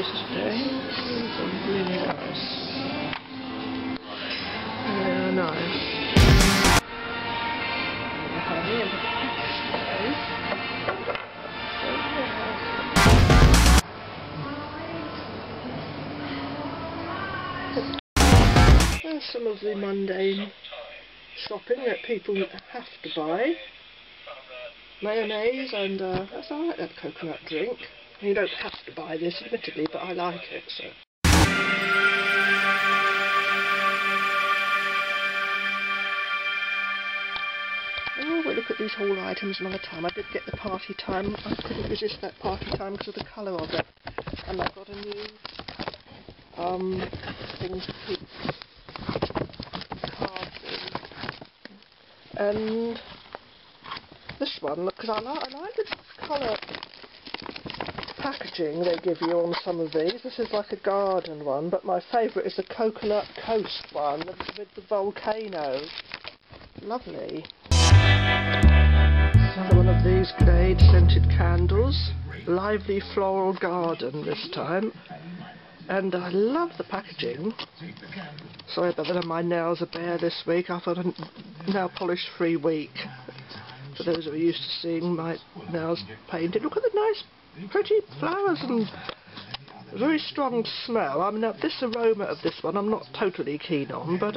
these today. These are really nice. Yeah, nice. There's some of the mundane shopping that people have to buy. Mayonnaise and I like that coconut drink. You don't have to buy this, admittedly, but I like it, so. Oh, we'll look at these haul items another time. I did get the party time. I couldn't resist that party time because of the colour of it. And I've got a new thing to keep cards in. And this one, because I like the colour packaging they give you on some of these. This is like a garden one, but my favourite is the Coconut Coast one with the volcano. Lovely. Another one of these Glade scented candles. Lively floral garden this time. And I love the packaging. Sorry about that, my nails are bare this week. I've got a nail polish free week. For those who are used to seeing my nails painted. Look at the nice pretty flowers and very strong smell. I mean, this aroma of this one I'm not totally keen on, but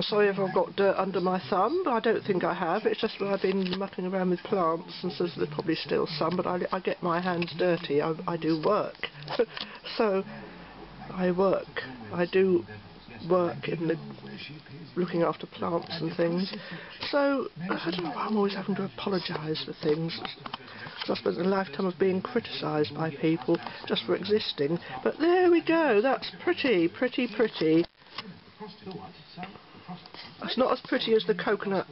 sorry if I've got dirt under my thumb, but I don't think I have. It's just when I've been mucking around with plants, and so there's probably still some, but I get my hands dirty. I do work. So I work. I do work in the looking after plants and things. So I don't know why I'm always having to apologise for things. Because I spent a lifetime of being criticised by people just for existing. But there we go. That's pretty, pretty, pretty. It's not as pretty as the Coconut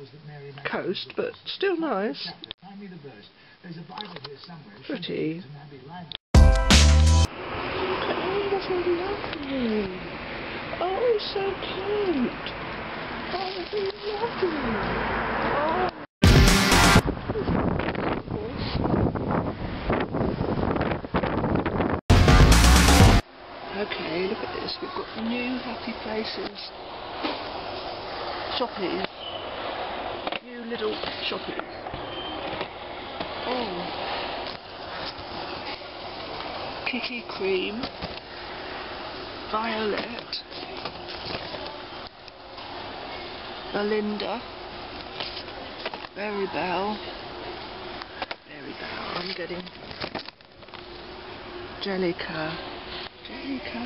Coast, but still nice. Pretty. Oh, that's really lovely. Oh, so cute. Oh, that's really lovely. Oh. Okay, look at this. We've got the new HappyPlaces Shoppies. New little Shoppies. Oh. Kiki Cream. Violet. Belinda. Berry Bell. Berry Bell. I'm getting Jellica. Jellica.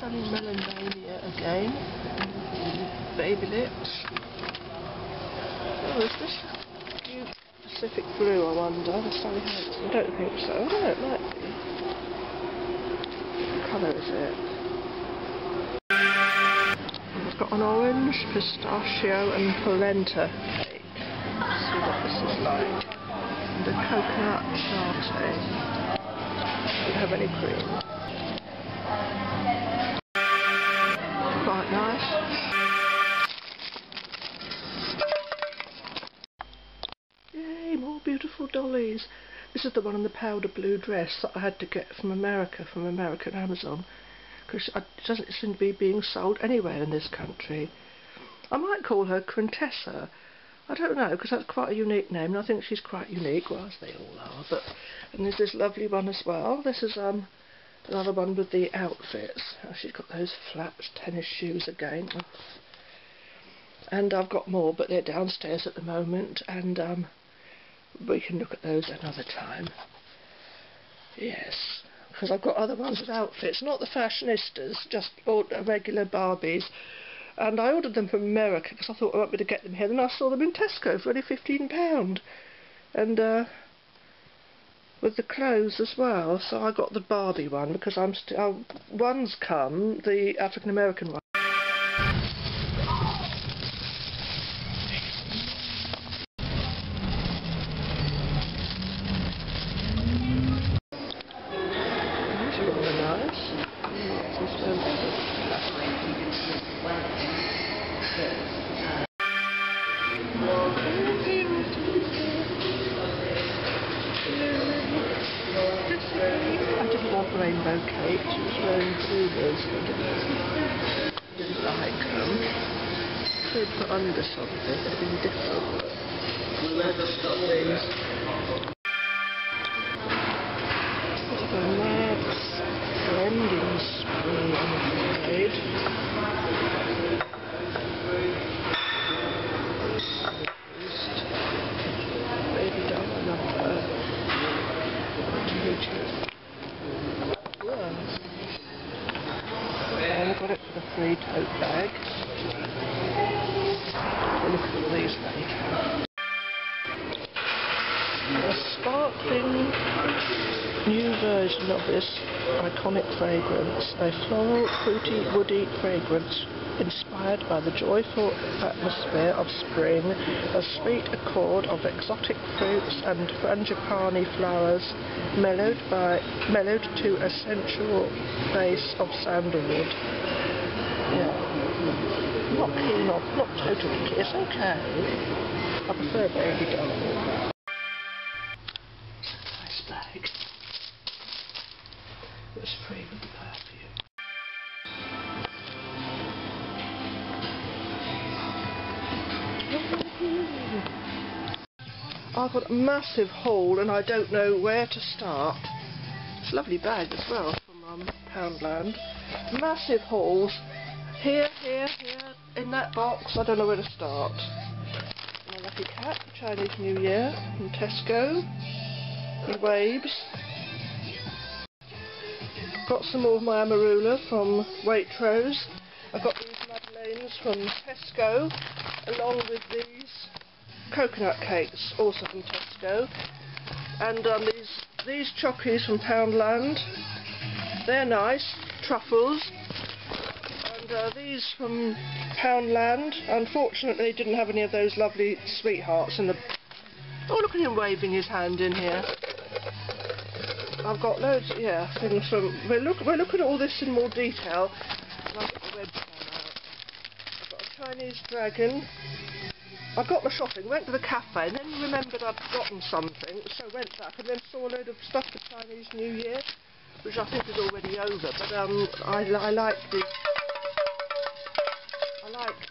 Sunny Melancholia again. Baby lips. Oh, is this cute Pacific Blue, I wonder? The Sunny Hands? I don't think so. I don't know, it might be. What colour is it? I've got an orange, pistachio and polenta cake. Let's see what this is like. And a coconut latte. Don't have any cream. Quite nice. Yay, more beautiful dollies. This is the one in the powder blue dress that I had to get from America, from American Amazon, because it doesn't seem to be being sold anywhere in this country. I might call her Quintessa. I don't know, because that's quite a unique name, and I think she's quite unique, well, as they all are. But and there's this lovely one as well. This is another one with the outfits. Oh, she's got those flat tennis shoes again. And I've got more, but they're downstairs at the moment, and we can look at those another time. Yes, because I've got other ones with outfits, not the Fashionistas, just regular Barbies. And I ordered them from America because I thought I might be able to get them here. Then I saw them in Tesco for only £15. And with the clothes as well. So I got the Barbie one because I'm still... one's come, the African American one. those. Didn't like them. They'd put under something, it'd been different. The Max blending spray, I'm afraid. Baby Doll, I love her. I got it for the free tote bag. We'll look at all these later. A sparkling new version of this iconic fragrance, a floral, fruity, woody fragrance inspired by the joyful atmosphere of spring, a sweet accord of exotic fruits and frangipani flowers, mellowed to a sensual base of sandalwood. Yeah, not keen on, not totally keen. It's okay. I prefer Baby Doll. Nice bag. It's free with the perfume. I've got a massive haul and I don't know where to start. It's a lovely bag as well from Poundland. Massive hauls. Here, in that box. I don't know where to start. My lucky cat, Chinese New Year from Tesco. He waves. Got some more of my amarula from Waitrose. I've got these madeleines from Tesco, along with these coconut cakes, also from Tesco, and these chockies from Poundland. They're nice, truffles, and these from Poundland. Unfortunately, didn't have any of those lovely sweethearts in the. Oh, look at him waving his hand in here. I've got loads, things from. We'll look at all this in more detail. And I've got the webcam out. I've got a Chinese dragon. I got my shopping, went to the cafe, and then remembered I'd forgotten something, so went back and then saw a load of stuff for Chinese New Year, which I think is already over. But I like this.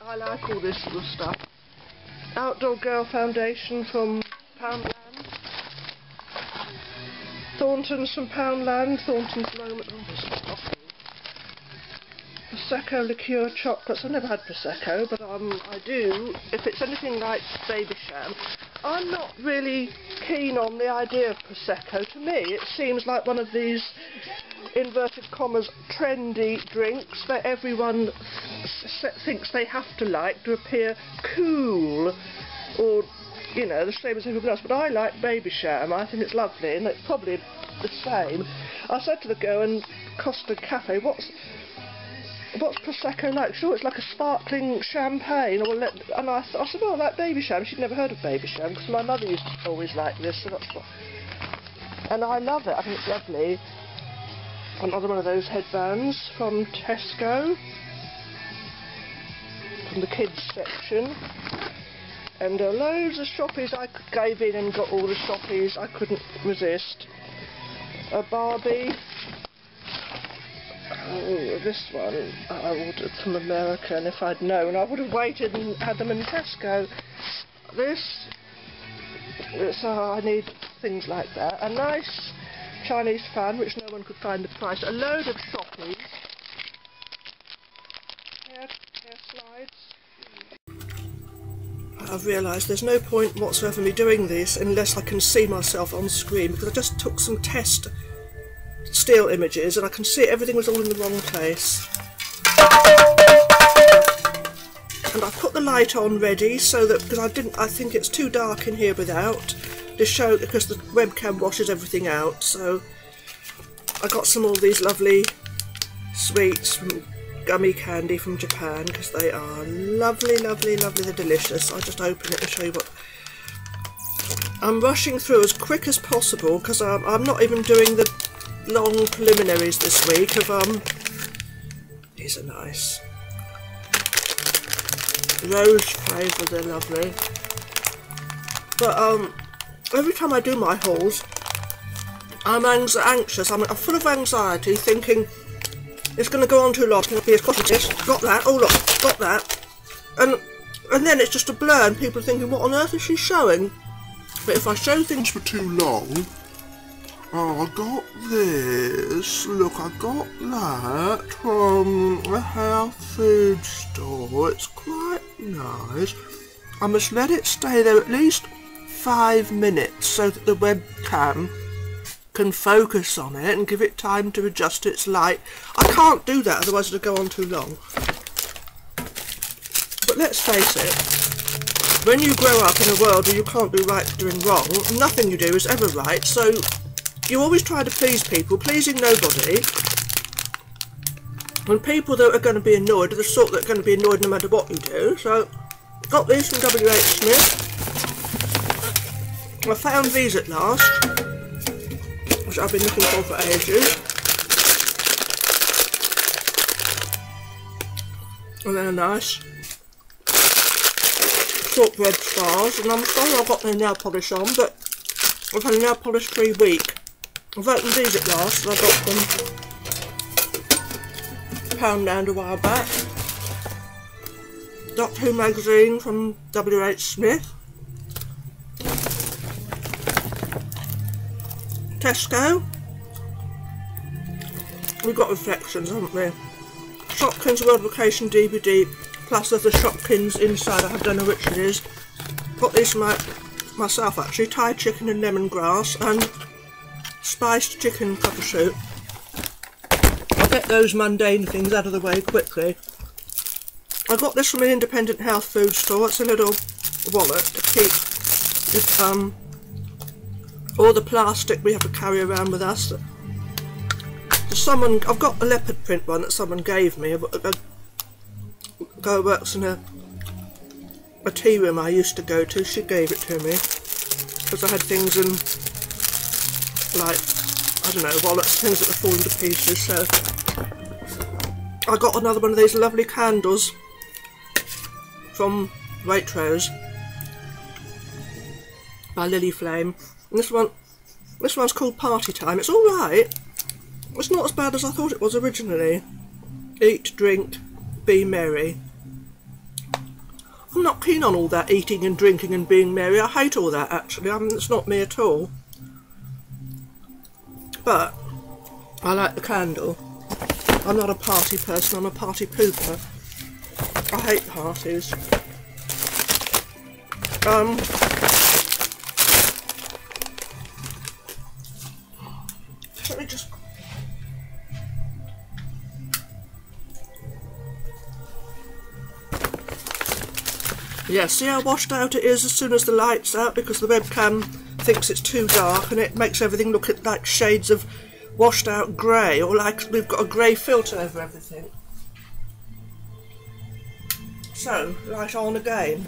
I like all this sort of stuff. Outdoor Girl Foundation from Poundland. Thornton's from Poundland. Thornton's Moment. Oh, this is coffee. Prosecco liqueur chocolates. I've never had Prosecco, but I do. If it's anything like Baby Sham, I'm not really keen on the idea of Prosecco. To me, it seems like one of these inverted commas trendy drinks that everyone thinks they have to like to appear cool, or you know, the same as everyone else. But I like Baby Sham. I think it's lovely, and it's probably the same. I said to the girl in Costa Cafe, what's Prosecco like? Sure, it's like a sparkling champagne. And I said, oh, I like Baby Sham. She'd never heard of Baby Sham, because my mother used to always like this, so that's what. And I love it. I think it's lovely. Another one of those headbands from Tesco, from the kids section. And loads of Shoppies. I gave in and got all the Shoppies. I couldn't resist. A Barbie. Oh, this one I ordered from America, and if I'd known I would have waited and had them in Tesco. I need things like that. A nice Chinese fan, which no one could find the price. A load of Shoppies. Hair slides. I've realised there's no point whatsoever me doing this unless I can see myself on screen, because I just took some test still images and I can see everything was all in the wrong place. And I put the light on ready so that, because I think it's too dark in here without, to show, because the webcam washes everything out. So I got some of these lovely sweets from gummy candy from Japan, because they are lovely, lovely, lovely. They're delicious. I'll just open it and show you what. I'm rushing through as quick as possible because I'm not even doing the long preliminaries this week of these are nice. Rose flavour, they're lovely. But every time I do my hauls, I'm anxious. I'm full of anxiety, thinking, it's going to go on too long. It's going to be as costly as this. Got that. Oh look, got that. And then it's just a blur and people are thinking, what on earth is she showing? But if I show things for too long, oh, I got this. Look, I got that from a health food store. It's quite nice. I must let it stay there at least 5 minutes so that the webcam can focus on it and give it time to adjust its light. I can't do that, otherwise it'll go on too long. But let's face it, when you grow up in a world where you can't do right for doing wrong, nothing you do is ever right, so you always try to please people, pleasing nobody. And people that are going to be annoyed are the sort that are going to be annoyed no matter what you do. So, got these from WH Smith. I found these at last, which I've been looking for ages. And they're nice. Shortbread stars, and I'm sorry I've got no nail polish on, but I've had a nail polish free week. I've opened these at last, and I got them Poundland a while back. Doctor Who magazine from WH Smith. Tesco. We've got reflections, haven't we? Shopkins World Vacation DVD, plus there's the Shopkins inside. I don't know which it is. Got these for myself actually. Thai chicken and lemongrass and spiced chicken pepper soup. I'll get those mundane things out of the way quickly. I got this from an independent health food store. It's a little wallet to keep all the plastic we have to carry around with us. Someone, I've got a leopard print one that someone gave me. A girl who works in a tea room I used to go to. She gave it to me because I had things in, like, I don't know, wallets, things that were falling to pieces. So I got another one of these lovely candles from Waitrose by Lily Flame. And this one's called Party Time. It's alright. It's not as bad as I thought it was originally. Eat, drink, be merry. I'm not keen on all that eating and drinking and being merry. I hate all that actually. It's not me at all. But I like the candle. I'm not a party person, I'm a party pooper. I hate parties. Let me just... Yeah, see how washed out it is as soon as the light's out, because the webcam thinks it's too dark and it makes everything look like shades of washed out grey, or like we've got a grey filter over everything. So, light on again.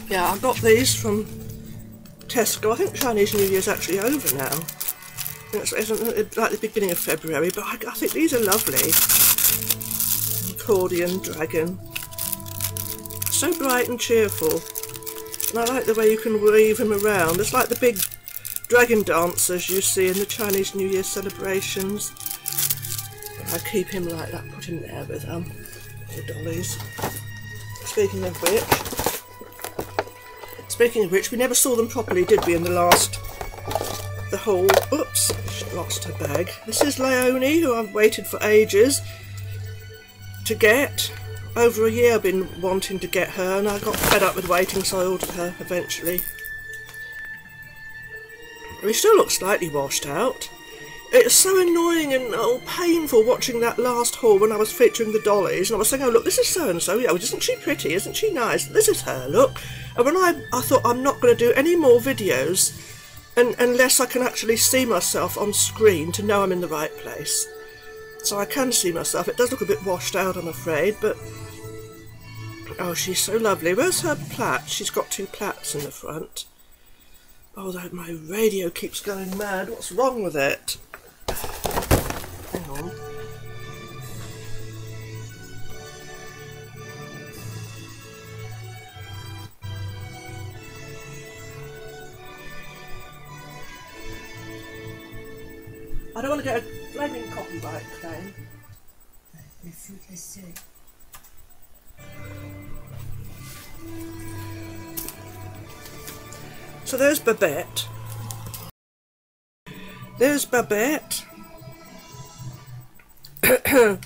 Yeah, I got these from Tesco. I think Chinese New Year's actually over now. It's like the beginning of February, but I think these are lovely. Accordion dragon. So bright and cheerful. And I like the way you can weave him around. It's like the big dragon dancers you see in the Chinese New Year celebrations. I keep him like that, put him there with the dollies. Speaking of which, we never saw them properly, did we, in the haul. Oops, she lost her bag. This is Leonie, who I've waited for ages to get. Over a year I've been wanting to get her, and I got fed up with waiting, so I ordered her eventually. We still look slightly washed out. It's so annoying and painful watching that last haul when I was featuring the dollies, and I was saying, oh look, this is so-and-so, yeah, isn't she pretty, isn't she nice, this is her, look. And when I thought I'm not going to do any more videos unless I can actually see myself on screen to know I'm in the right place. So I can see myself. It does look a bit washed out, I'm afraid, but oh, she's so lovely. Where's her plait? She's got 2 plaits in the front. Oh, my radio keeps going mad. What's wrong with it? Hang on. I don't want to get flaming copyright claim. So there's Babette. There's Babette. Her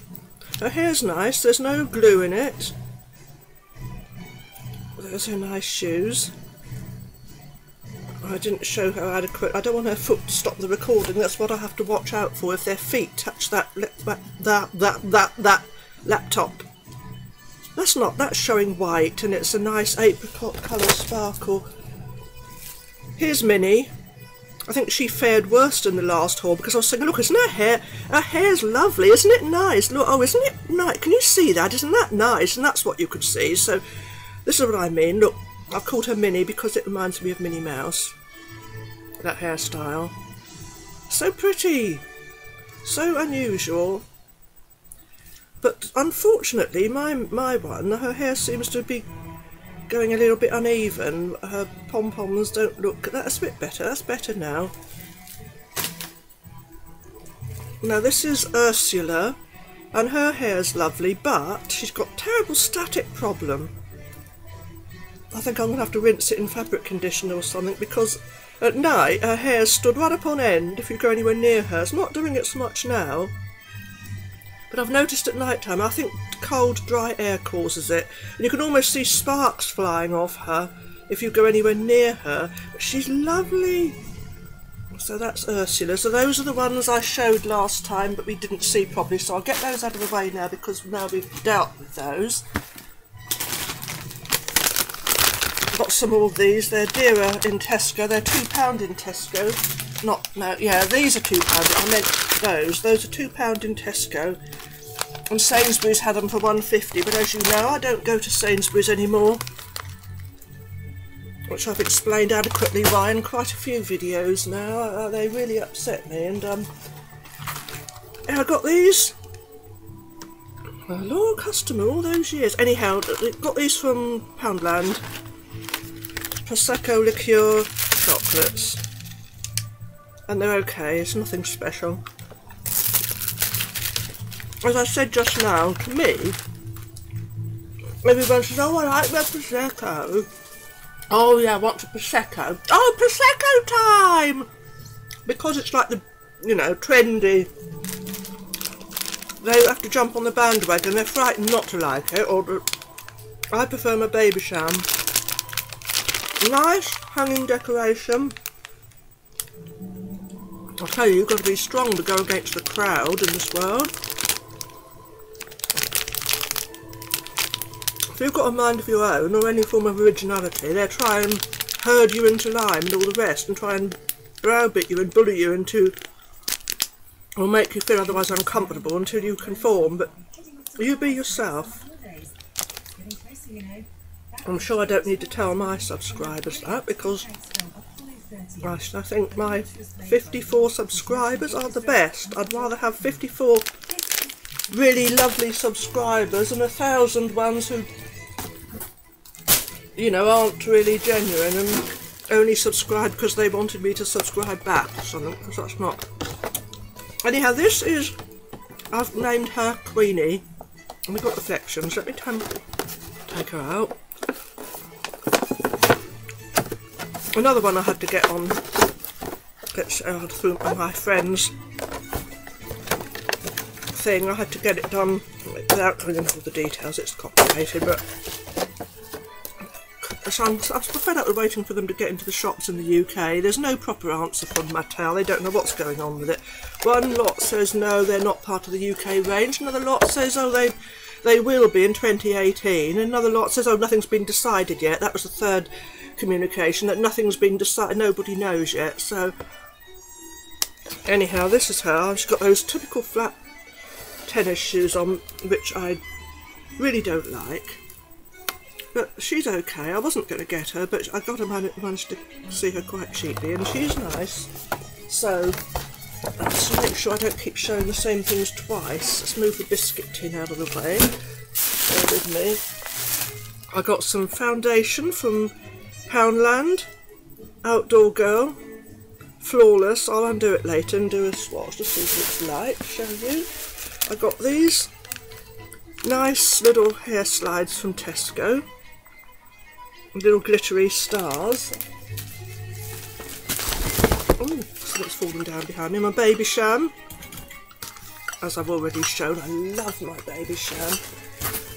hair's nice, there's no glue in it. There's her nice shoes. I didn't show her adequate. I don't want her foot to stop the recording. That's what I have to watch out for, if their feet touch that laptop. That's showing white, and it's a nice apricot colour sparkle. Here's Minnie. I think she fared worse in the last haul, because I was saying, look, isn't her hair? Her hair's lovely, isn't it nice? Look, oh, isn't it nice? Can you see that? Isn't that nice? And that's what you could see. So this is what I mean. Look, I've called her Minnie because it reminds me of Minnie Mouse. That hairstyle. So pretty. So unusual. But unfortunately, my one, her hair seems to be going a little bit uneven. Her pom-poms don't look... That's a bit better. That's better now. Now this is Ursula, and her hair's lovely, but she's got a terrible static problem. I think I'm going to have to rinse it in fabric conditioner or something, because at night her hair stood right up on end if you go anywhere near her. It's not doing it so much now, but I've noticed at night time, I think cold dry air causes it, and you can almost see sparks flying off her if you go anywhere near her. But she's lovely. So that's Ursula. So those are the ones I showed last time but we didn't see properly, so I'll get those out of the way now, because now we've dealt with those. Got some more of these. They're dearer in Tesco. They're £2 in Tesco. Yeah, these are £2. I meant those. Those are £2 in Tesco. And Sainsbury's had them for £1.50, but as you know, I don't go to Sainsbury's anymore, which I've explained adequately why in quite a few videos now. They really upset me, and yeah, I got these. A loyal customer all those years. Anyhow, got these from Poundland. Prosecco liqueur chocolates, and they're okay. It's nothing special. As I said just now, to me, everyone says, oh, I like their Prosecco. Oh yeah, what's a Prosecco? Oh, Prosecco time! Because it's like the, you know, trendy. They have to jump on the bandwagon. They're frightened not to like it. I prefer my baby sham. Nice hanging decoration. I'll tell you, you've got to be strong to go against the crowd in this world. If you've got a mind of your own, or any form of originality, they'll try and herd you into line and all the rest, and try and browbeat you and bully you into, or make you feel otherwise uncomfortable until you conform. But you be yourself. I'm sure I don't need to tell my subscribers that, because I think my 54 subscribers are the best. I'd rather have 54 really lovely subscribers than 1,000 ones who, you know, aren't really genuine and only subscribe because they wanted me to subscribe back or something, because that's not. Anyhow, this is, I've named her Queenie, and we've got reflections. Let me take her out. Another one I had to get on, through my friend's thing. I had to get it done without going into all the details. It's complicated, but so I'm fed up with waiting for them to get into the shops in the UK. There's no proper answer from Mattel. They don't know what's going on with it. One lot says no, they're not part of the UK range. Another lot says, oh, they will be in 2018. Another lot says, oh, nothing's been decided yet. That was the third communication, that nothing's been decided, nobody knows yet. So anyhow, this is her. She's got those typical flat tennis shoes on, which I really don't like, but she's okay. I wasn't going to get her, but I got to manage to see her quite cheaply, and she's nice. So let's make sure I don't keep showing the same things twice. Let's move the biscuit tin out of the way. Bear with me. I got some foundation from Poundland, Outdoor Girl, flawless. I'll undo it later and do a swatch to see what it's like, show you. I got these nice little hair slides from Tesco, little glittery stars. Oh, something's falling down behind me. My baby sham, as I've already shown. I love my baby sham.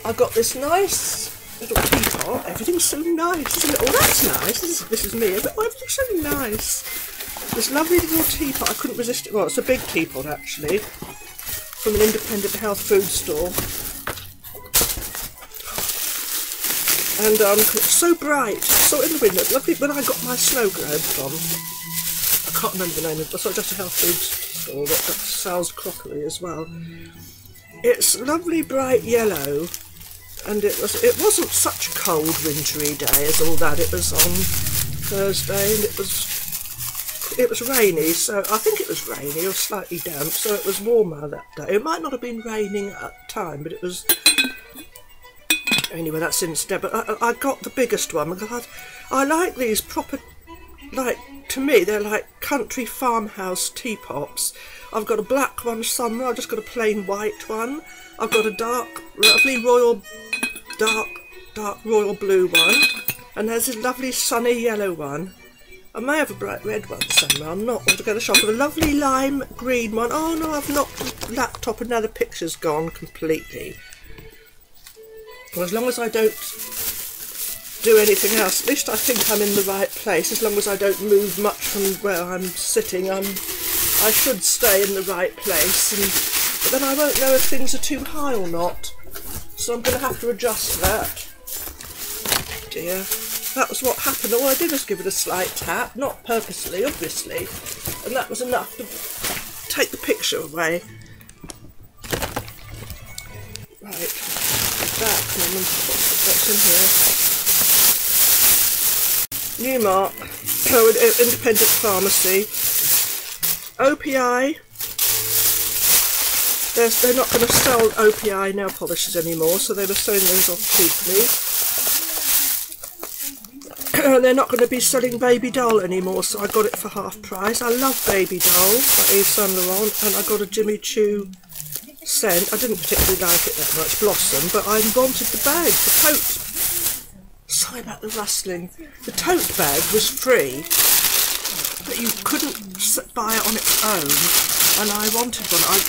I got this nice little teapot. Everything's so nice, isn't it? Oh, that's nice. This is me. But everything's so nice. This lovely little teapot. I couldn't resist it. Well, it's a big teapot actually, from an independent health food store. And it's so bright. I saw it in the window. It's lovely when I got my snow globe from. I can't remember the name of it. I saw just a health food store that sells crockery as well. It's lovely bright yellow, and it wasn't such a cold wintry day as all that. It was on Thursday, and it was rainy, so I think it was rainy or slightly damp, so it was warmer that day. It might not have been raining at the time, but it was. Anyway, that's instead. But I got the biggest one because I like these proper, like, to me they're like country farmhouse teapots. I've got a black one somewhere. I've just got a plain white one. I've got a lovely dark royal blue one, and there's a lovely sunny yellow one. I may have a bright red one somewhere. I'm not altogether sure. I've got a lovely lime green one. Oh no, I've knocked the laptop and now the picture's gone completely. Well, as long as I don't do anything else, at least I think I'm in the right place. As long as I don't move much from where I'm sitting, I should stay in the right place. But then I won't know if things are too high or not. So I'm going to have to adjust that. Oh dear. That was what happened. All I did was give it a slight tap, not purposely, obviously. And that was enough to take the picture away. Right. Back, what's in here? Newmark, independent pharmacy. OPI. They're not going to sell OPI nail polishes anymore, so they were selling those off cheaply. They're not going to be selling Baby Doll anymore, so I got it for half price. I love Baby Doll by Yves Saint Laurent, and I got a Jimmy Choo scent. I didn't particularly like it that much, Blossom, but I wanted the bag, the tote. Sorry about the rustling. The tote bag was free, but you couldn't buy it on its own, and I wanted one. I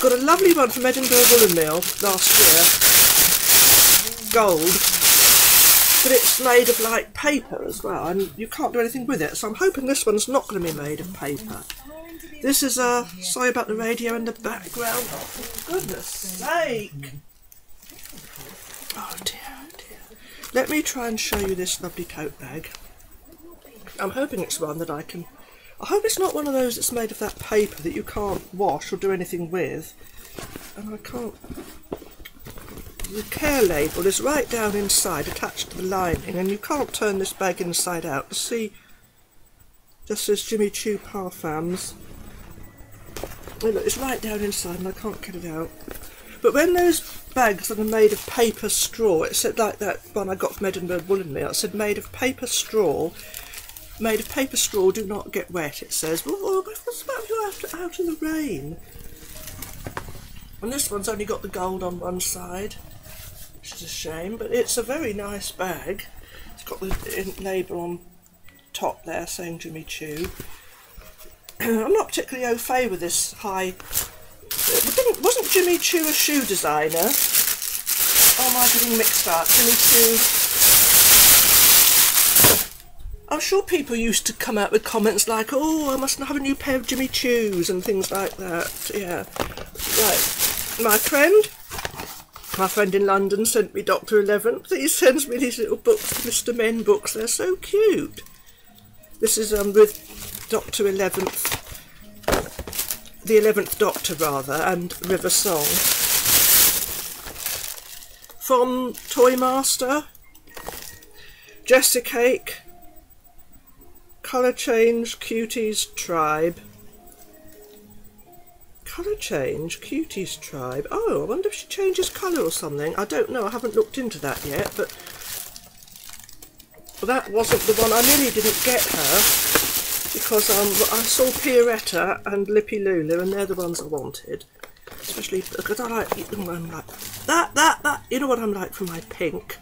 got a lovely one from Edinburgh Woolen Mill last year, gold, but it's made of like paper as well, and you can't do anything with it, so I'm hoping this one's not going to be made of paper. This is sorry about the radio in the background. Oh, for goodness sake! Oh dear, dear. Let me try and show you this lovely tote bag. I'm hoping it's one that I can. I hope it's not one of those that's made of that paper that you can't wash or do anything with. And I can't. The care label is right down inside, attached to the lining, and you can't turn this bag inside out to see. Just says Jimmy Choo Parfums. Oh, look, it's right down inside and I can't get it out. But when those bags that are made of paper straw, it said like that one I got from Edinburgh Woolen Mill, it said made of paper straw. Made of paper straw, do not get wet, it says. Well, what's about you out in the rain? And this one's only got the gold on one side, which is a shame, but it's a very nice bag. It's got the label on top there saying Jimmy Choo. I'm not particularly au fait with this high. Wasn't Jimmy Choo a shoe designer? Or am I getting mixed up? Jimmy Choo. I'm sure people used to come out with comments like, "Oh, I must have a new pair of Jimmy Choos" and things like that. Yeah. Right. My friend in London sent me Dr. 11th. He sends me these little books, Mr. Men books. They're so cute. This is with Dr. 11th, the 11th Doctor rather, and River Song. From Toy Master, Jessicake, Colour Change, Cuties Tribe. Colour Change, Cuties Tribe. Oh, I wonder if she changes colour or something. I don't know, I haven't looked into that yet, but that wasn't the one. I nearly didn't get her. because I saw Pierretta and Lippy Lulu, and they're the ones I wanted. Especially because I like, I'm like, that, you know what I'm like for my pink?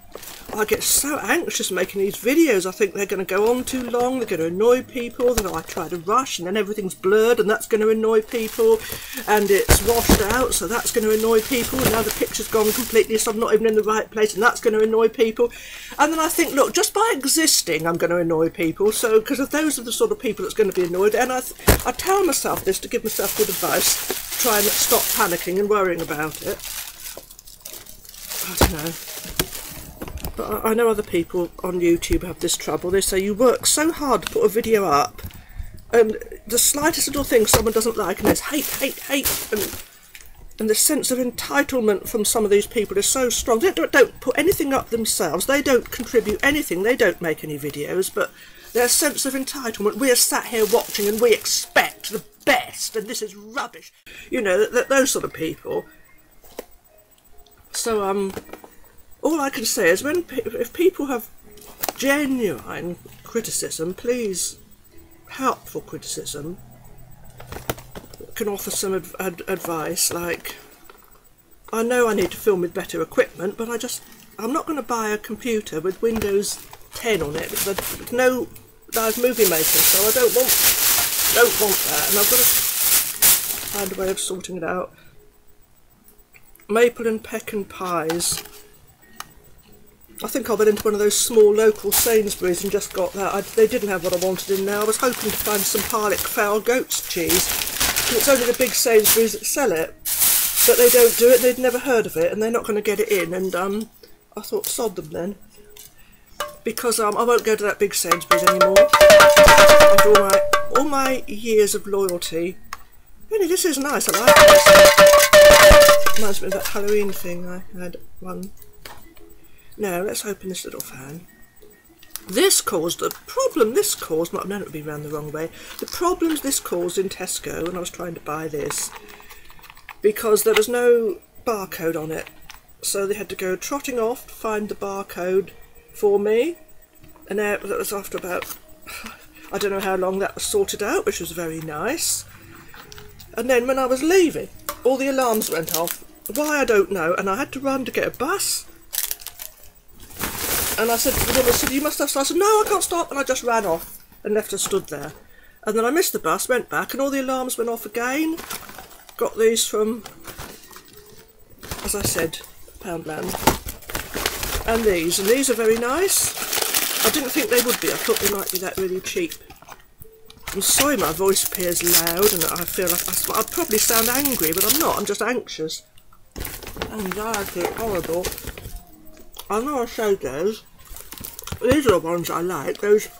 I get so anxious making these videos. I think they're going to go on too long, they're going to annoy people, then I try to rush and then everything's blurred and that's going to annoy people, and it's washed out, so that's going to annoy people, and now the picture's gone completely so I'm not even in the right place, and that's going to annoy people. And then I think, look, just by existing I'm going to annoy people, so because if those are the sort of people that's going to be annoyed, and I tell myself this to give myself good advice, try and stop panicking and worrying about it. I don't know. But I know other people on YouTube have this trouble. They say you work so hard to put a video up, and the slightest little thing someone doesn't like, and there's hate, and the sense of entitlement from some of these people is so strong. They don't put anything up themselves, they don't contribute anything, they don't make any videos, but their sense of entitlement, we're sat here watching and we expect the best, and this is rubbish. You know, those sort of people. So, all I can say is if people have genuine criticism, please, helpful criticism, can offer some advice, like, I know I need to film with better equipment, but I'm not going to buy a computer with Windows 10 on it, because there's no live movie maker, so I don't want that, and I've got to find a way of sorting it out. Maple and pecan pies. I think I went into one of those small local Sainsbury's and just got that. They didn't have what I wanted in there. I was hoping to find some Parlick fowl goat's cheese. And it's only the big Sainsbury's that sell it. But they don't do it, they'd never heard of it, and they're not going to get it in. And I thought, sod them then. Because I won't go to that big Sainsbury's anymore. After all my years of loyalty. Really, this is nice, I like this. Reminds me of that Halloween thing I had one. Now, let's open this little fan. This caused the problem, I know it would be round the wrong way, the problems this caused in Tesco when I was trying to buy this, because there was no barcode on it, so they had to go trotting off to find the barcode for me, and that was after about, I don't know how long that was sorted out, which was very nice. And then when I was leaving, all the alarms went off, why I don't know, and I had to run to get a bus. And I said to the woman, you must have started. I said, no, I can't stop. And I just ran off and left her stood there. And then I missed the bus, went back, and all the alarms went off again. Got these from, as I said, Poundland. And these are very nice. I didn't think they would be. I thought they might be that really cheap. I'm sorry my voice appears loud and I feel like I probably sound angry, but I'm not. I'm just anxious. Anxiety, horrible. I know I showed those. These are the ones I like, those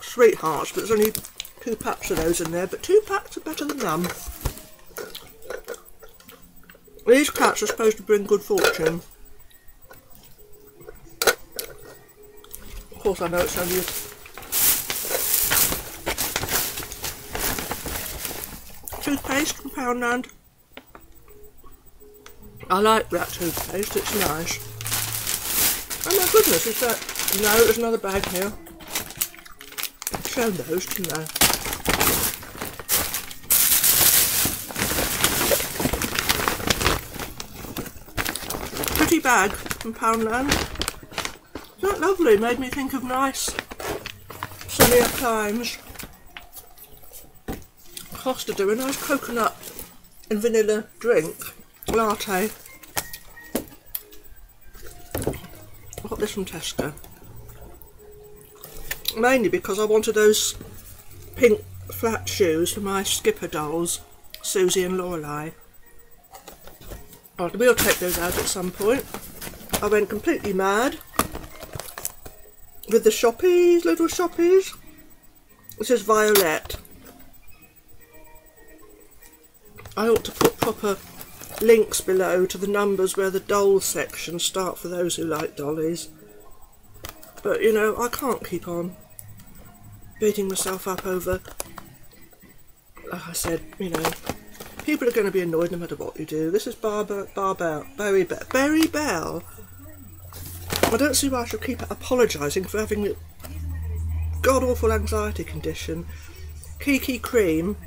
sweethearts, but there's only 2 packs of those in there, but 2 packs are better than none. These cats are supposed to bring good fortune. Of course I know it's only toothpaste from Poundland. I like that toothpaste, it's nice. Oh my goodness, is that... No, there's another bag here. I've shown those, didn't I? Pretty bag from Poundland. Isn't that lovely? Made me think of nice sunnier times. Costa do a nice coconut and vanilla drink. Latte. I got this from Tesco. Mainly because I wanted those pink flat shoes for my skipper dolls, Susie and Lorelei. Oh, we'll take those out at some point. I went completely mad with the Shoppies, little Shoppies. This is Violet. I ought to put proper links below to the numbers where the doll sections start for those who like dollies. But you know, I can't keep on beating myself up over, like I said, you know, people are going to be annoyed no matter what you do. This is Berry Bell. I don't see why I should keep apologising for having a god-awful anxiety condition. Kiki Cream.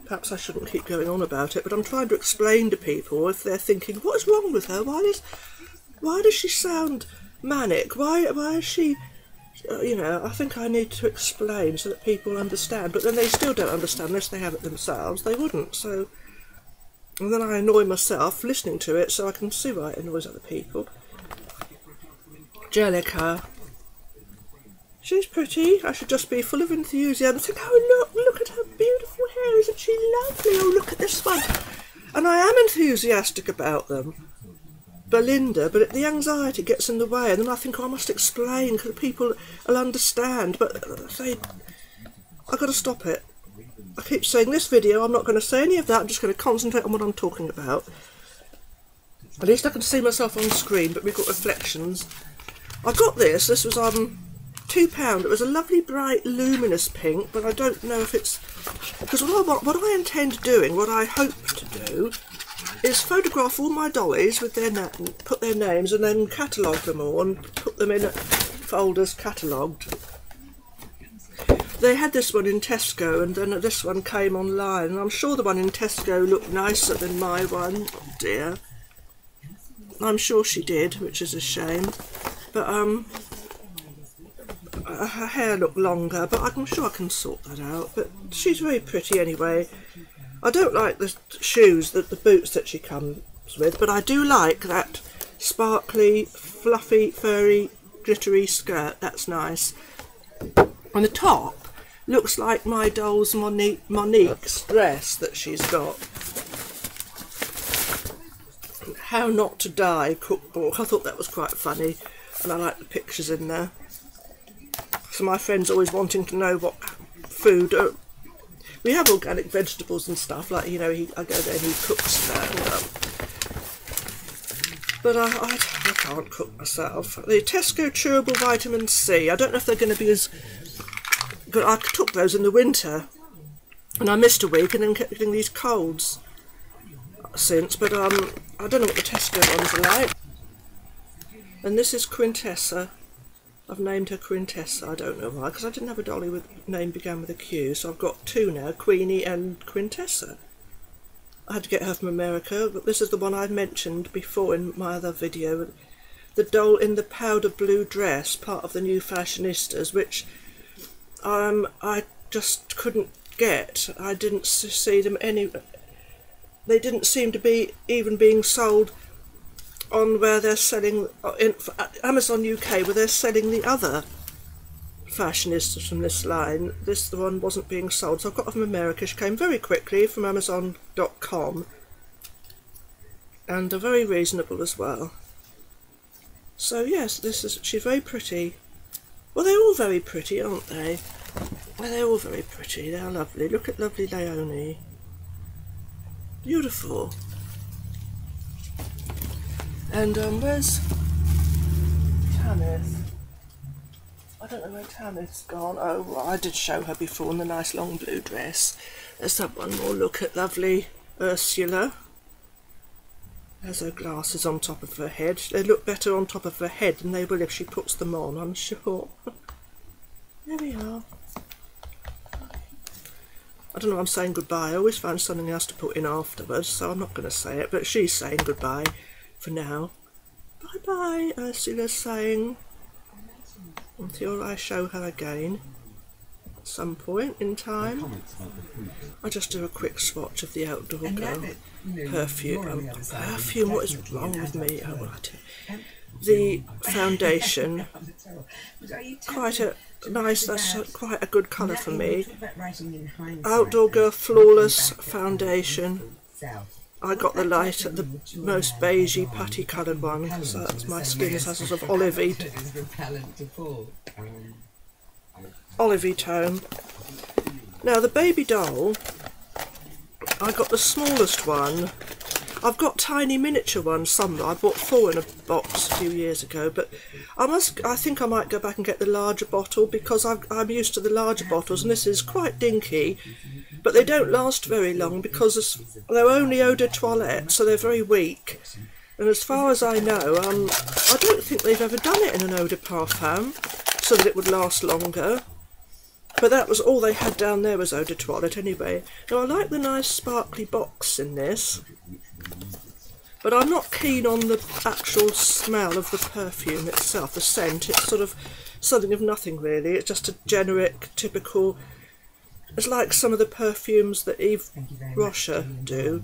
Perhaps I shouldn't keep going on about it, but I'm trying to explain to people if they're thinking, what is wrong with her? Why does she sound manic? Why is she... you know, I think I need to explain so that people understand, but then they still don't understand unless they have it themselves. They wouldn't, so... And then I annoy myself listening to it, so I can see why it annoys other people. Jellica. She's pretty. I should just be full of enthusiasm and think, oh look at her beautiful hair, isn't she lovely? Oh, look at this one. And I am enthusiastic about them. Belinda, but the anxiety gets in the way, and then I think, oh, I must explain because people will understand, but I've got to stop it. I keep saying this video, I'm not going to say any of that, I'm just going to concentrate on what I'm talking about. At least I can see myself on screen, but we've got reflections. I got this was £2. It was a lovely bright luminous pink, but I don't know if it's... Because what I intend doing, what I hope to do, is photograph all my dollies with put their names and then catalogue them all and put them in folders catalogued. They had this one in Tesco and then this one came online, and I'm sure the one in Tesco looked nicer than my one. Oh dear. I'm sure she did, which is a shame. But her hair looked longer, but I'm sure I can sort that out. But she's very pretty anyway. I don't like the shoes, the boots that she comes with, but I do like that sparkly, fluffy, furry, glittery skirt. That's nice. And the top looks like my doll's Monique's dress that she's got. How Not to Die cookbook. I thought that was quite funny, and I like the pictures in there. So my friend's always wanting to know what food... we have organic vegetables and stuff, like, you know, I go there and he cooks that. But I can't cook myself. The Tesco Chewable Vitamin C, I don't know if they're going to be as good. I took those in the winter, and I missed a week and then kept getting these colds since, but I don't know what the Tesco ones are like. And this is Quintessa. I've named her Quintessa, I don't know why, because I didn't have a dolly with name began with a Q, so I've got two now, Queenie and Quintessa. I had to get her from America, but this is the one I mentioned before in my other video. The doll in the powder blue dress, part of the new Fashionistas, which I just couldn't get. I didn't see them they didn't seem to be even being sold on where they're selling in Amazon UK, where they're selling the other Fashionistas from this line. The one wasn't being sold, so I've got her from America. She came very quickly from Amazon.com, and they're very reasonable as well. So yes, she's very pretty. Well, they're all very pretty, aren't they? Well, they're all very pretty. They're lovely. Look at lovely Leonie. Beautiful. And where's Tanith? I don't know where Tanith's gone. Oh, well, I did show her before in the nice long blue dress. Let's have one more look at lovely Ursula. There's her glasses on top of her head. They look better on top of her head than they will if she puts them on, I'm sure. There we are. I don't know, I'm saying goodbye. I always find something else to put in afterwards, so I'm not going to say it, but she's saying goodbye for now. Bye bye, Ursula's saying, until I show her again at some point in time. I'll just do a quick swatch of the Outdoor Girl perfume. Perfume, what is wrong with me? Oh, well, the foundation, quite a nice, that's quite a good colour for me. Outdoor Girl Flawless Foundation. I got the light, the most beigey, putty coloured one, because that's my skin is a sort of olivey tone. Now the Baby Doll, I got the smallest one. I've got tiny miniature ones somewhere. I bought 4 in a box a few years ago, but I think I might go back and get the larger bottle, because I'm used to the larger bottles, and this is quite dinky, but they don't last very long because they're only eau de toilette, so they're very weak. And as far as I know, I don't think they've ever done it in an eau de parfum so that it would last longer. But that was all they had down there, was eau de toilette anyway. Now I like the nice sparkly box in this, but I'm not keen on the actual smell of the perfume itself, the scent. It's sort of something of nothing really. It's just a generic, typical, it's like some of the perfumes that Yves Rocher do.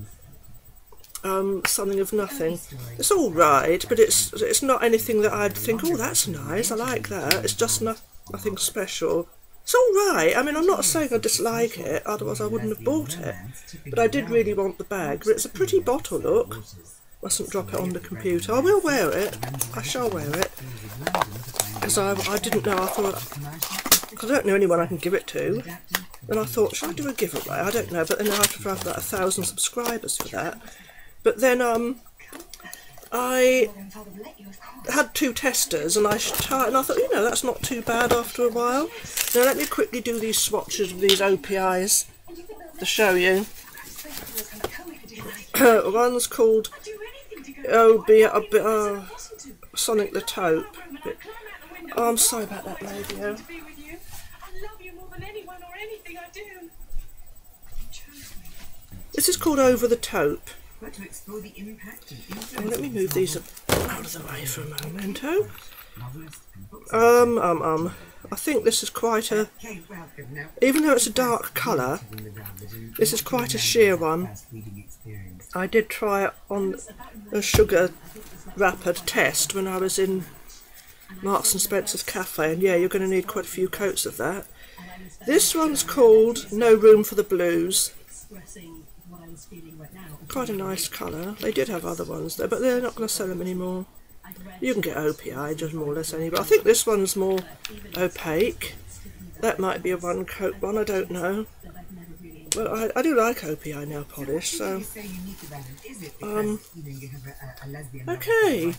Something of nothing. It's all right, but it's not anything that I'd think, oh, that's nice, I like that. It's just nothing special. It's all right. I mean, I'm not saying I dislike it, otherwise I wouldn't have bought it. But I did really want the bag. But it's a pretty bottle, look. Mustn't drop it on the computer. I will wear it. I shall wear it. Because I didn't know, I thought, I don't know anyone I can give it to. And I thought, should I do a giveaway? I don't know, but then I have to have about 1,000 subscribers for that. But then I had 2 testers, and I thought, you know, that's not too bad after a while. Now let me quickly do these swatches of these OPIs to show you. One's called Sonic the Taupe. Oh, I'm sorry about that radio. This is called Over the Taupe. Oh, let me move these out of the way for a momento. I think this is quite a, even though it's a dark colour, this is quite a sheer one. I did try it on a sugar wrapper test when I was in Marks and Spencer's cafe, and yeah, you're going to need quite a few coats of that. This one's called No Room for the Blues. Quite a nice colour. They did have other ones there, but they're not going to sell them anymore. You can get OPI just more or less any, but I think this one's more opaque. That might be a one coat one, I don't know. Well, I do like OPI nail polish, so okay.